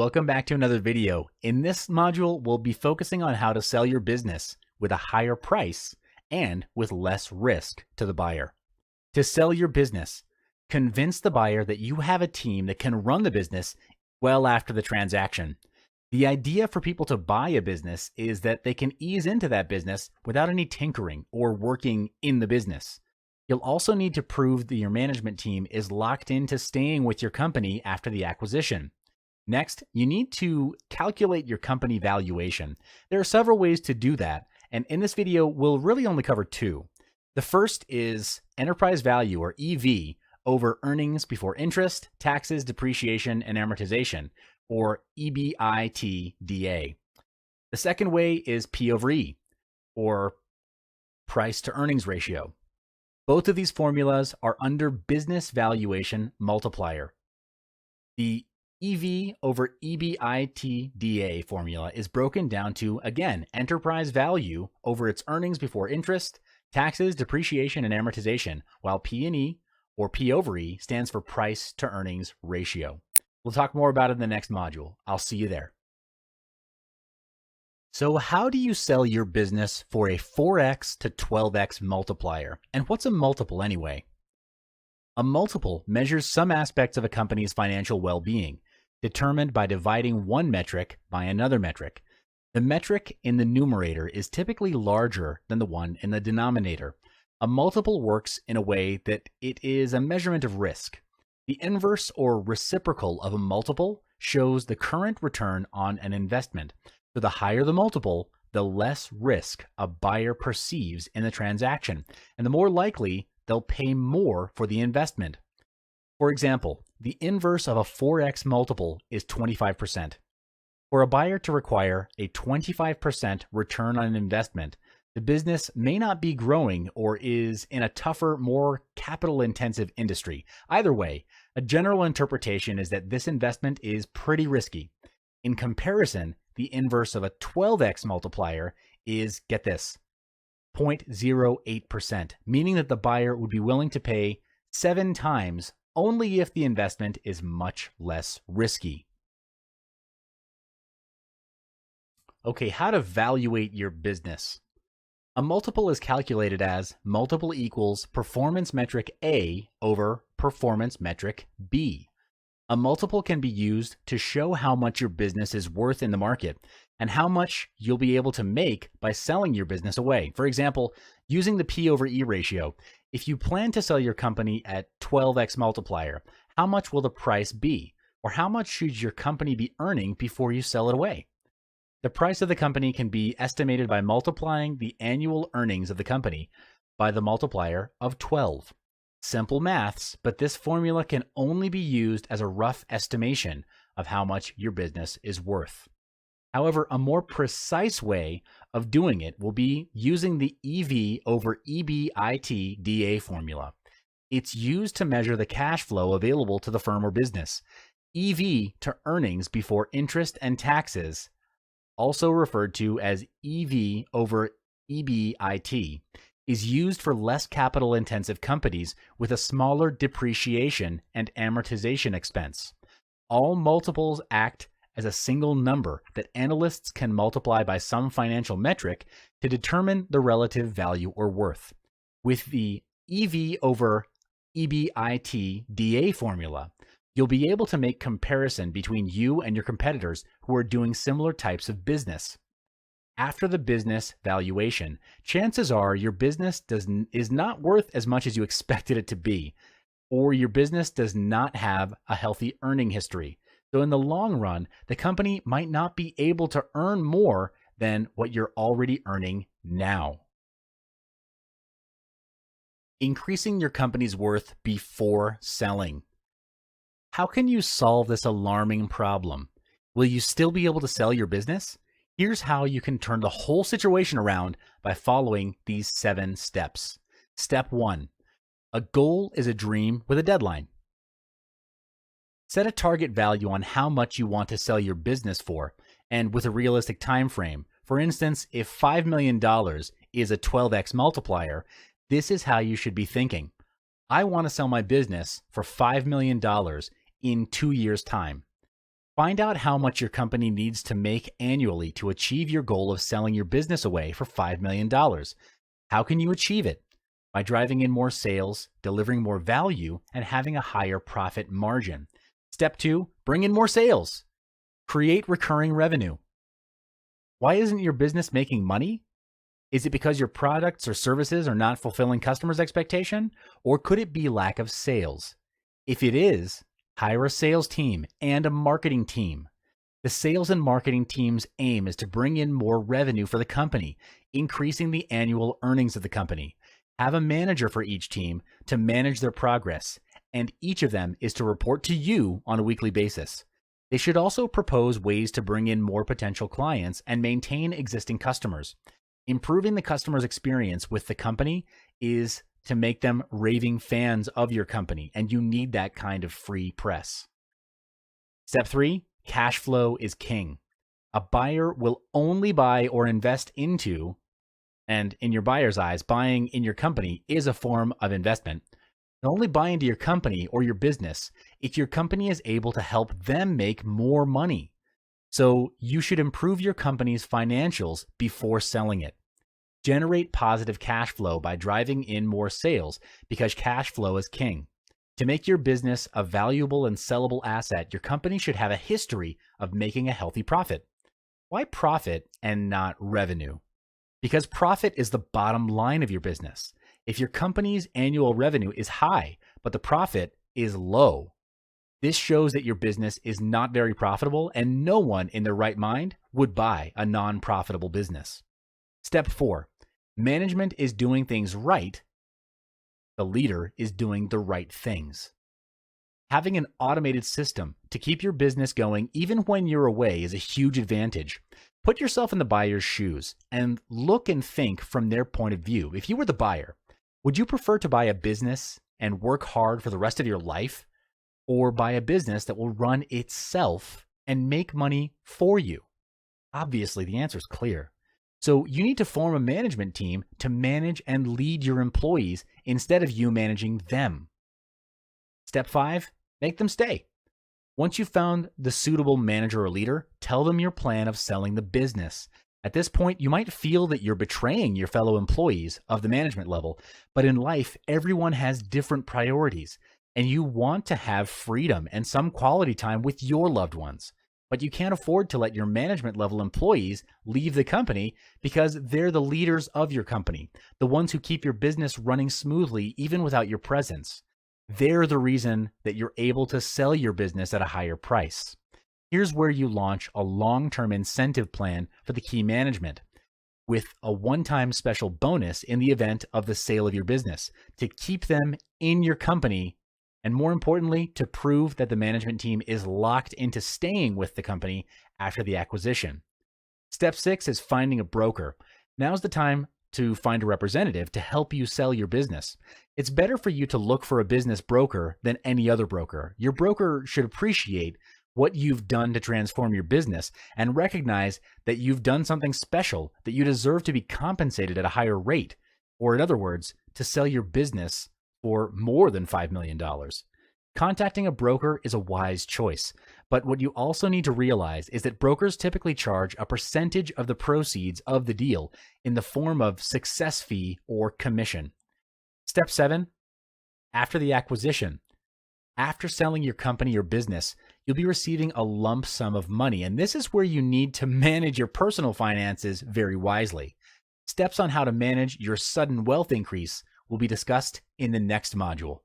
Welcome back to another video. In this module, we'll be focusing on how to sell your business with a higher price and with less risk to the buyer. To sell your business, convince the buyer that you have a team that can run the business well after the transaction. The idea for people to buy a business is that they can ease into that business without any tinkering or working in the business. You'll also need to prove that your management team is locked into staying with your company after the acquisition. Next, you need to calculate your company valuation. There are several ways to do that, and in this video, we'll really only cover two. The first is enterprise value, or EV, over earnings before interest, taxes, depreciation, and amortization, or EBITDA. The second way is P over E, or price to earnings ratio. Both of these formulas are under business valuation multiplier. The EV over EBITDA formula is broken down to, again, enterprise value over its earnings before interest, taxes, depreciation, and amortization, while P&E, or P over E, stands for price to earnings ratio. We'll talk more about it in the next module. I'll see you there. So how do you sell your business for a 4x to 12x multiplier? And what's a multiple anyway? A multiple measures some aspects of a company's financial well-being, determined by dividing one metric by another metric. The metric in the numerator is typically larger than the one in the denominator. A multiple works in a way that it is a measurement of risk. The inverse or reciprocal of a multiple shows the current return on an investment. So the higher the multiple, the less risk a buyer perceives in the transaction, and the more likely they'll pay more for the investment. For example, the inverse of a 4x multiple is 25%. For a buyer to require a 25% return on an investment, the business may not be growing or is in a tougher, more capital-intensive industry. Either way, a general interpretation is that this investment is pretty risky. In comparison, the inverse of a 12x multiplier is, get this, 0.08%, meaning that the buyer would be willing to pay 7 times only if the investment is much less risky. Okay, how to evaluate your business. A multiple is calculated as multiple equals performance metric A over performance metric B. A multiple can be used to show how much your business is worth in the market and how much you'll be able to make by selling your business away. For example, using the P over E ratio, if you plan to sell your company at 12x multiplier, how much will the price be? Or how much should your company be earning before you sell it away? The price of the company can be estimated by multiplying the annual earnings of the company by the multiplier of 12. Simple maths, but this formula can only be used as a rough estimation of how much your business is worth. However, a more precise way of doing it will be using the EV over EBITDA formula. It's used to measure the cash flow available to the firm or business. EV to earnings before interest and taxes, also referred to as EV over EBIT, is used for less capital-intensive companies with a smaller depreciation and amortization expense. All multiples act as a single number that analysts can multiply by some financial metric to determine the relative value or worth. With the EV over EBITDA formula, you'll be able to make comparison between you and your competitors who are doing similar types of business. After the business valuation, chances are your business is not worth as much as you expected it to be, or your business does not have a healthy earning history. So in the long run, the company might not be able to earn more than what you're already earning now. Increasing your company's worth before selling. How can you solve this alarming problem? Will you still be able to sell your business? Here's how you can turn the whole situation around by following these 7 steps. Step 1. A goal is a dream with a deadline. Set a target value on how much you want to sell your business for, and with a realistic time frame. For instance, if $5 million is a 12x multiplier, this is how you should be thinking. I want to sell my business for $5 million in 2 years' time. Find out how much your company needs to make annually to achieve your goal of selling your business away for $5 million. How can you achieve it? By driving in more sales, delivering more value, and having a higher profit margin. Step 2, bring in more sales. Create recurring revenue. Why isn't your business making money? Is it because your products or services are not fulfilling customers' expectation? Or could it be lack of sales? If it is, hire a sales team and a marketing team. The sales and marketing team's aim is to bring in more revenue for the company, increasing the annual earnings of the company. Have a manager for each team to manage their progress, and each of them is to report to you on a weekly basis. They should also propose ways to bring in more potential clients and maintain existing customers. Improving the customer's experience with the company is to make them raving fans of your company, and you need that kind of free press. Step 3, cash flow is king. A buyer will only buy or invest into, and in your buyer's eyes, buying in your company is a form of investment. They'll only buy into your company or your business if your company is able to help them make more money. So you should improve your company's financials before selling it. Generate positive cash flow by driving in more sales because cash flow is king. To make your business a valuable and sellable asset, your company should have a history of making a healthy profit. Why profit and not revenue? Because profit is the bottom line of your business. If your company's annual revenue is high, but the profit is low, this shows that your business is not very profitable, and no one in their right mind would buy a non-profitable business. Step 4, management is doing things right. The leader is doing the right things. Having an automated system to keep your business going even when you're away is a huge advantage. Put yourself in the buyer's shoes and look and think from their point of view. If you were the buyer, would you prefer to buy a business and work hard for the rest of your life, or buy a business that will run itself and make money for you? Obviously, the answer is clear. So you need to form a management team to manage and lead your employees instead of you managing them. Step 5, make them stay. Once you've found the suitable manager or leader, tell them your plan of selling the business. At this point, you might feel that you're betraying your fellow employees of the management level, but in life, everyone has different priorities, and you want to have freedom and some quality time with your loved ones. But you can't afford to let your management level employees leave the company because they're the leaders of your company, the ones who keep your business running smoothly even without your presence. They're the reason that you're able to sell your business at a higher price. Here's where you launch a long-term incentive plan for the key management with a one-time special bonus in the event of the sale of your business to keep them in your company, and more importantly, to prove that the management team is locked into staying with the company after the acquisition. Step 6 is finding a broker. Now's the time to find a representative to help you sell your business. It's better for you to look for a business broker than any other broker. Your broker should appreciate what you've done to transform your business and recognize that you've done something special, that you deserve to be compensated at a higher rate, or in other words, to sell your business for more than $5 million. Contacting a broker is a wise choice, but what you also need to realize is that brokers typically charge a percentage of the proceeds of the deal in the form of success fee or commission. Step 7, after the acquisition. After selling your company or business, you'll be receiving a lump sum of money, and this is where you need to manage your personal finances very wisely. Steps on how to manage your sudden wealth increase will be discussed in the next module.